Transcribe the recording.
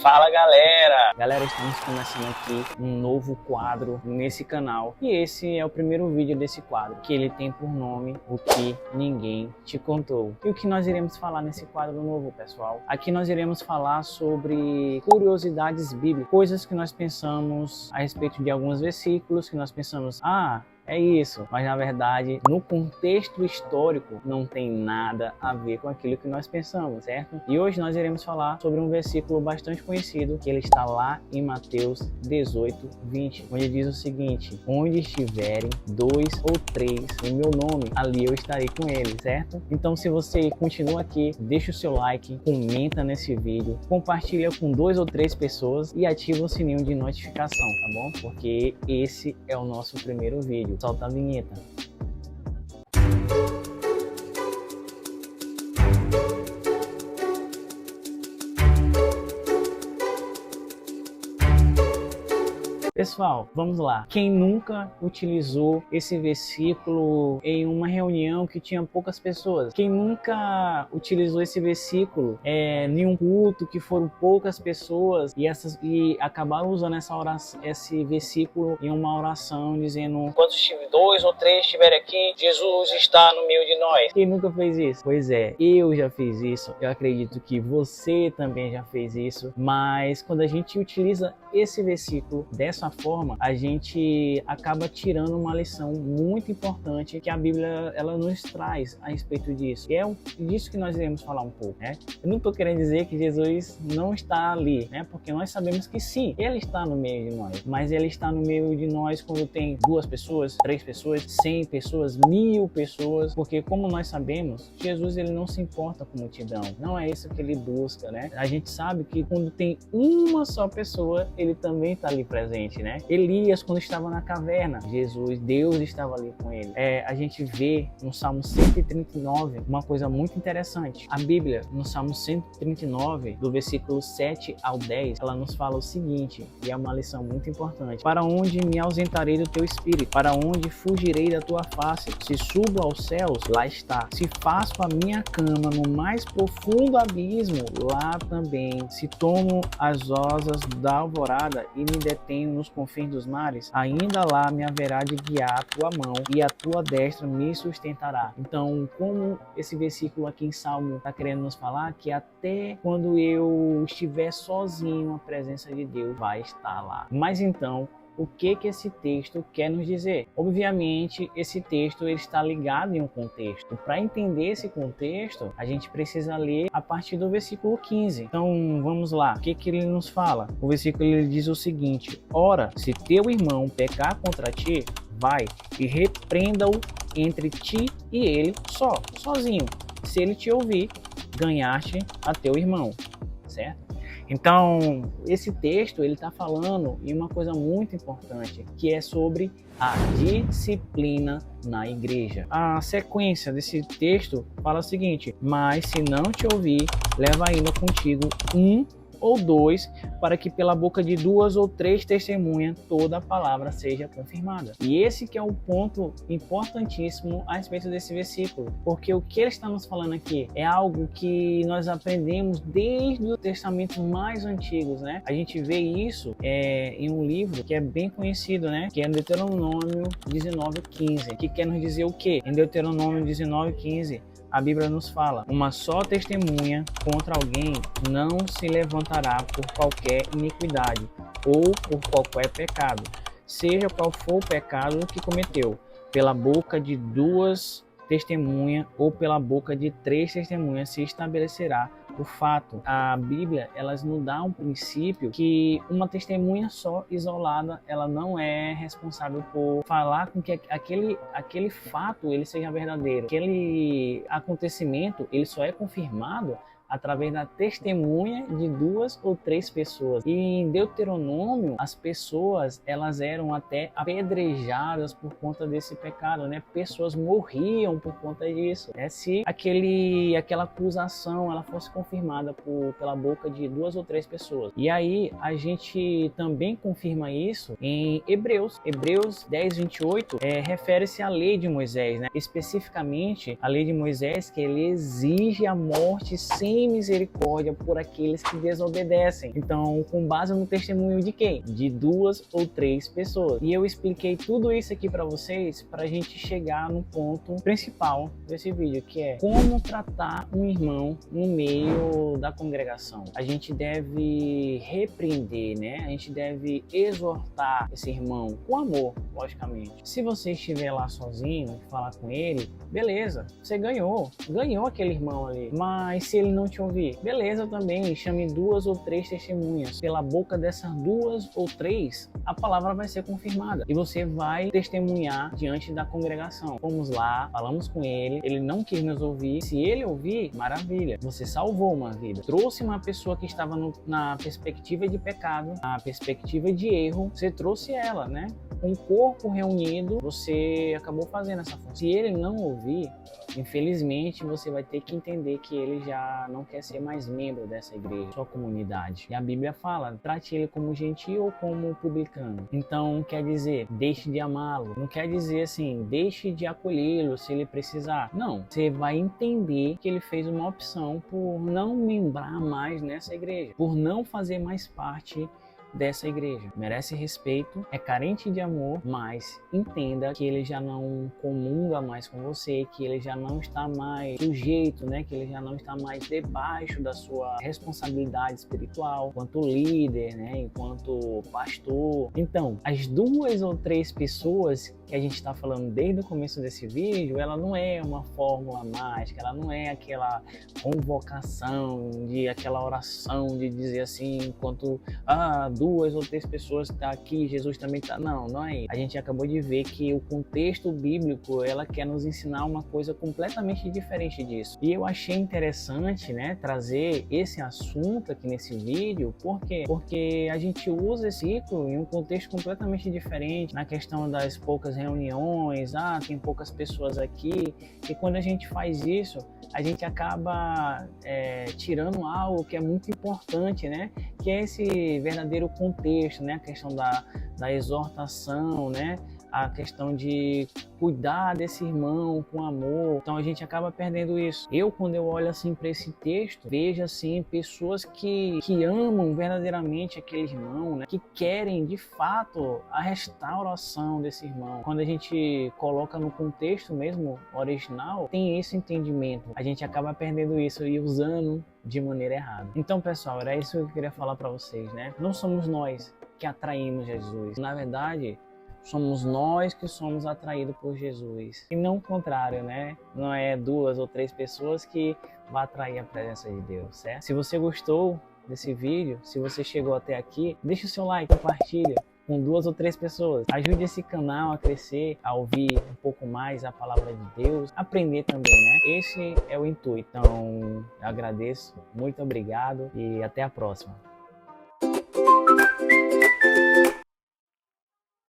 Fala galera! Galera, estamos começando aqui um novo quadro nesse canal e esse é o primeiro vídeo desse quadro, que ele tem por nome O Que Ninguém Te Contou. E o que nós iremos falar nesse quadro novo, pessoal? Aqui nós iremos falar sobre curiosidades bíblicas, coisas que nós pensamos a respeito de alguns versículos, que nós pensamos, é isso, mas na verdade, no contexto histórico, não tem nada a ver com aquilo que nós pensamos, certo? E hoje nós iremos falar sobre um versículo bastante conhecido, que ele está lá em Mateus 18:20, onde diz o seguinte: onde estiverem 2 ou 3 em meu nome, ali eu estarei com eles, certo? Então, se você continua aqui, deixa o seu like, comenta nesse vídeo, compartilha com 2 ou 3 pessoas e ativa o sininho de notificação, tá bom? Porque esse é o nosso primeiro vídeo. Solta a vinheta. Pessoal, vamos lá. Quem nunca utilizou esse versículo em uma reunião que tinha poucas pessoas? Quem nunca utilizou esse versículo em um culto que foram poucas pessoas e acabaram usando esse versículo em uma oração dizendo: quando 2 ou 3 estiverem aqui, Jesus está no meio de nós. Quem nunca fez isso? Pois é, eu já fiz isso. Eu acredito que você também já fez isso. Mas quando a gente utiliza esse versículo dessa forma, a gente acaba tirando uma lição muito importante que a Bíblia ela nos traz a respeito disso. E é disso que nós iremos falar um pouco, né? Eu não estou querendo dizer que Jesus não está ali, né? Porque nós sabemos que sim, ele está no meio de nós, mas ele está no meio de nós quando tem 2 pessoas, 3 pessoas, 100 pessoas, 1000 pessoas, porque como nós sabemos, Jesus ele não se importa com multidão, não é isso que ele busca, né? A gente sabe que quando tem uma só pessoa, ele também está ali presente, né? Elias, quando estava na caverna, Deus estava ali com ele. A gente vê no Salmo 139 uma coisa muito interessante. A Bíblia, no Salmo 139, do versículo 7 ao 10, ela nos fala o seguinte, e é uma lição muito importante: para onde me ausentarei do teu espírito? Para onde fugirei da tua face? Se subo aos céus, lá está. Se faço a minha cama no mais profundo abismo, lá também. Se tomo as asas da alvorada e me detenho nos confins dos mares, ainda lá me haverá de guiar a tua mão e a tua destra me sustentará. Então, como esse versículo aqui em Salmo está querendo nos falar que até quando eu estiver sozinho, a presença de Deus vai estar lá. Mas então, o que esse texto quer nos dizer? Obviamente, esse texto ele está ligado em um contexto. Para entender esse contexto, a gente precisa ler a partir do versículo 15. Então, vamos lá. O que ele nos fala? O versículo ele diz o seguinte: ora, se teu irmão pecar contra ti, vai e repreenda-o entre ti e ele sozinho. Se ele te ouvir, ganhaste a teu irmão, certo? Então, esse texto ele está falando em uma coisa muito importante, que é sobre a disciplina na igreja. A sequência desse texto fala o seguinte: mas se não te ouvir, leva ainda contigo 1 ou 2, para que pela boca de 2 ou 3 testemunhas toda a palavra seja confirmada. E esse que é o ponto importantíssimo a respeito desse versículo, porque o que ele está nos falando aqui é algo que nós aprendemos desde os testamentos mais antigos, né? A gente vê isso em um livro que é bem conhecido, né? Que é Deuteronômio 19:15, que quer nos dizer o quê? Em Deuteronômio 19:15, a Bíblia nos fala: uma só testemunha contra alguém não se levantará por qualquer iniquidade ou por qualquer pecado, seja qual for o pecado que cometeu. Pela boca de 2 testemunhas ou pela boca de 3 testemunhas se estabelecerá o fato. A Bíblia, ela nos dá um princípio que uma testemunha só, isolada, ela não é responsável por falar com que aquele fato ele seja verdadeiro. Aquele acontecimento, ele só é confirmado através da testemunha de 2 ou 3 pessoas. E em Deuteronômio, as pessoas elas eram até apedrejadas por conta desse pecado, né? Pessoas morriam por conta disso, né? Se aquela acusação ela fosse confirmada pela boca de 2 ou 3 pessoas. E aí a gente também confirma isso em Hebreus 10:28, refere-se à lei de Moisés, né? Especificamente a lei de Moisés, que ele exige a morte sem tem misericórdia por aqueles que desobedecem. Então, com base no testemunho de quem? De 2 ou 3 pessoas. E eu expliquei tudo isso aqui para vocês, para a gente chegar no ponto principal desse vídeo, que é como tratar um irmão no meio da congregação. A gente deve repreender, né? A gente deve exortar esse irmão com amor, logicamente. Se você estiver lá sozinho, falar com ele, beleza, você ganhou aquele irmão ali. Mas se ele não te ouvir, beleza também, chame 2 ou 3 testemunhas. Pela boca dessas 2 ou 3, a palavra vai ser confirmada e você vai testemunhar diante da congregação. Fomos lá, falamos com ele, ele não quis nos ouvir. Se ele ouvir, maravilha, você salvou uma vida. Trouxe uma pessoa que estava na perspectiva de pecado, na perspectiva de erro, você trouxe ela, né? Com o corpo reunido, você acabou fazendo essa função. Se ele não ouvir, infelizmente você vai ter que entender que ele já não quer ser mais membro dessa igreja, sua comunidade. E a Bíblia fala, trate ele como gentil ou como publicano. Então, quer dizer, deixe de amá-lo. Não quer dizer assim, deixe de acolhê-lo se ele precisar. Não, você vai entender que ele fez uma opção por não membrar mais nessa igreja, por não fazer mais parte dessa igreja. Merece respeito, é carente de amor, mas entenda que ele já não comunga mais com você, que ele já não está mais sujeito, né? Que ele já não está mais debaixo da sua responsabilidade espiritual, enquanto líder, né? Enquanto pastor. Então, as 2 ou 3 pessoas que a gente está falando desde o começo desse vídeo, ela não é uma fórmula mágica, ela não é aquela convocação, aquela oração de dizer assim, enquanto 2 ou 3 pessoas estão aqui, Jesus também está. Não é isso. A gente acabou de ver que o contexto bíblico, ela quer nos ensinar uma coisa completamente diferente disso. E eu achei interessante, né, trazer esse assunto aqui nesse vídeo, por quê? Porque a gente usa esse ciclo em um contexto completamente diferente, na questão das poucas reuniões, tem poucas pessoas aqui, e quando a gente faz isso, a gente acaba tirando algo que é muito importante, né? Que é esse verdadeiro contexto, né? A questão da exortação, né? A questão de cuidar desse irmão com amor. Então a gente acaba perdendo isso. Quando eu olho assim para esse texto, vejo assim pessoas que amam verdadeiramente aquele irmão, né? Que querem de fato a restauração desse irmão. Quando a gente coloca no contexto mesmo original, tem esse entendimento. A gente acaba perdendo isso e usando de maneira errada. Então, pessoal, era isso que eu queria falar para vocês, né? Não somos nós que atraímos Jesus. Na verdade, somos nós que somos atraídos por Jesus. E não o contrário, né? Não é 2 ou 3 pessoas que vão atrair a presença de Deus, certo? Se você gostou desse vídeo, se você chegou até aqui, deixa o seu like, compartilha com 2 ou 3 pessoas. Ajude esse canal a crescer, a ouvir um pouco mais a palavra de Deus, aprender também, né? Esse é o intuito. Então, eu agradeço, muito obrigado e até a próxima.